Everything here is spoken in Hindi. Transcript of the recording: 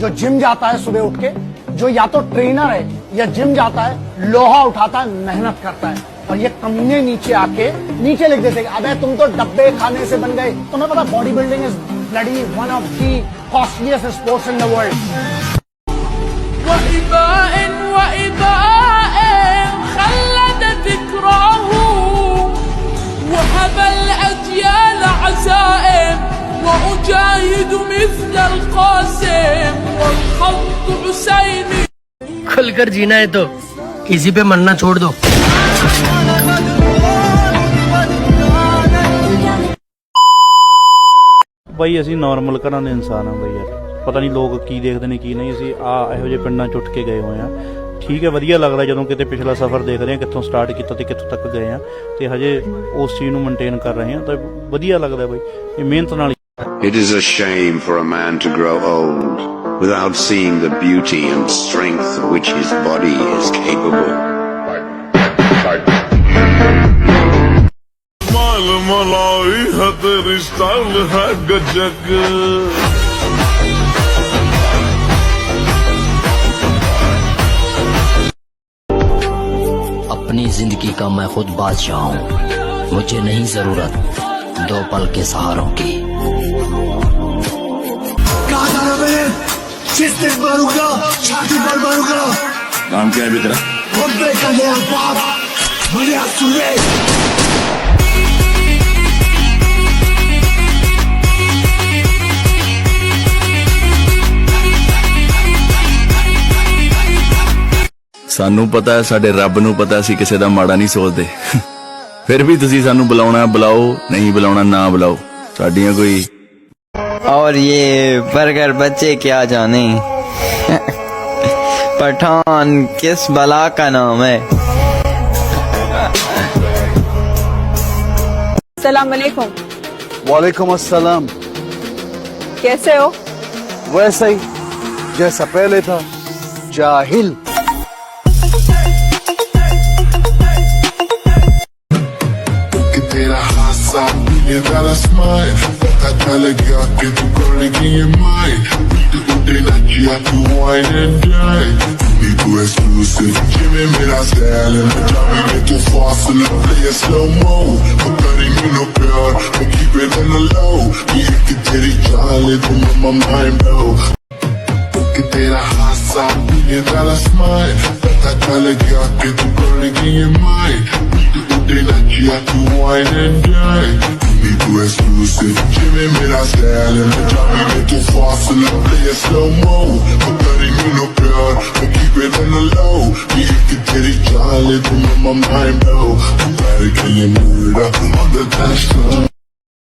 जो जिम जाता है सुबह उठ के, जो या तो ट्रेनर है या जिम जाता है, लोहा उठाता है, मेहनत करता है, और ये कमीने नीचे आके नीचे लिख देते अबे तुम तो डब्बे खाने से बन गए। तुम्हें पता body building is bloody one of the costliest sports in the world. खुलकर जीना है तो किसी पे मरना छोड़ दो। ਬਈ ਅਸੀਂ ਨਾਰਮਲ ਘਰਾਂ ਦੇ ਇਨਸਾਨ ਆ ਬਈ ਯਾਰ, ਪਤਾ ਨਹੀਂ ਲੋਕ ਕੀ ਦੇਖਦੇ ਨੇ ਕੀ ਨਹੀਂ। ਅਸੀਂ ਇਹੋ ਜਿਹੇ ਪਿੰਡਾਂ ਚ ਉੱਠ ਕੇ ਗਏ ਹੋਏ ਆ। ਠੀਕ ਹੈ, ਵਧੀਆ ਲੱਗਦਾ ਜਦੋਂ ਕਿਤੇ ਪਿਛਲਾ ਸਫ਼ਰ ਦੇਖਦੇ ਆ ਕਿੱਥੋਂ ਸਟਾਰਟ ਕੀਤਾ ਤੇ ਕਿੱਥੋਂ ਤੱਕ ਗਏ ਆ, ਤੇ ਹਜੇ ਉਸ ਚੀਜ਼ ਨੂੰ ਮੇਨਟੇਨ ਕਰ ਰਹੇ ਆ, ਤਾਂ ਵਧੀਆ ਲੱਗਦਾ ਬਈ ਇਹ ਮਿਹਨਤ ਨਾਲ। It is a shame for a man to grow old without seeing the beauty and strength of which his body is capable. मलाई है तेरी स्टाइल है गजब। अपनी जिंदगी का मैं खुद बादशाह हूँ, मुझे नहीं जरूरत दो पल के सहारों की। काम क्या है भी तेरा? ਸਾਨੂੰ ਪਤਾ ਹੈ, ਸਾਡੇ ਰੱਬ ਨੂੰ ਪਤਾ ਅਸੀਂ ਕਿਸੇ ਦਾ ਮਾੜਾ ਨਹੀਂ ਸੋਚਦੇ। ਫਿਰ ਵੀ ਤੁਸੀਂ ਸਾਨੂੰ ਬੁਲਾਉਣਾ ਬੁਲਾਓ, नहीं बुलाना ना बुलाओ, साड़ियां कोई। और ये बर्गर बच्चे क्या जाने पठान किस बला का नाम है। अस्सलाम वालेकुम। वालेकुम अस्सलाम। कैसे हो? वैसा ही जैसा पहले था, जाहिल। तेरा हासा ये वाला स्माइल पता लगा कि तू करने ये माइंड उठे ना किया तू वाइन एंड डाइन नी तू एक्सक्लूसिव जिम्मे मेरा स्टाइल है जामी में तू fast and play slow mo I'm cutting you no प्यार मैं keep it on the low ये कि तेरी चाल है तुम my mind blow कि तेरा हासा ये वाला स्माइल पता लगा कि तू करने ये माइंड उठे ना किया तू वाइन एंड डाइन नी तू एक्सक्लूसिव जिम्मे मेरा स्टाइल है जामी में तू fast and play slow mo I'm cutting you no प्यार मैं keep it on the low ये कि तेरी चाल है तुम my mind blow I'm better than your murder on the dance floor।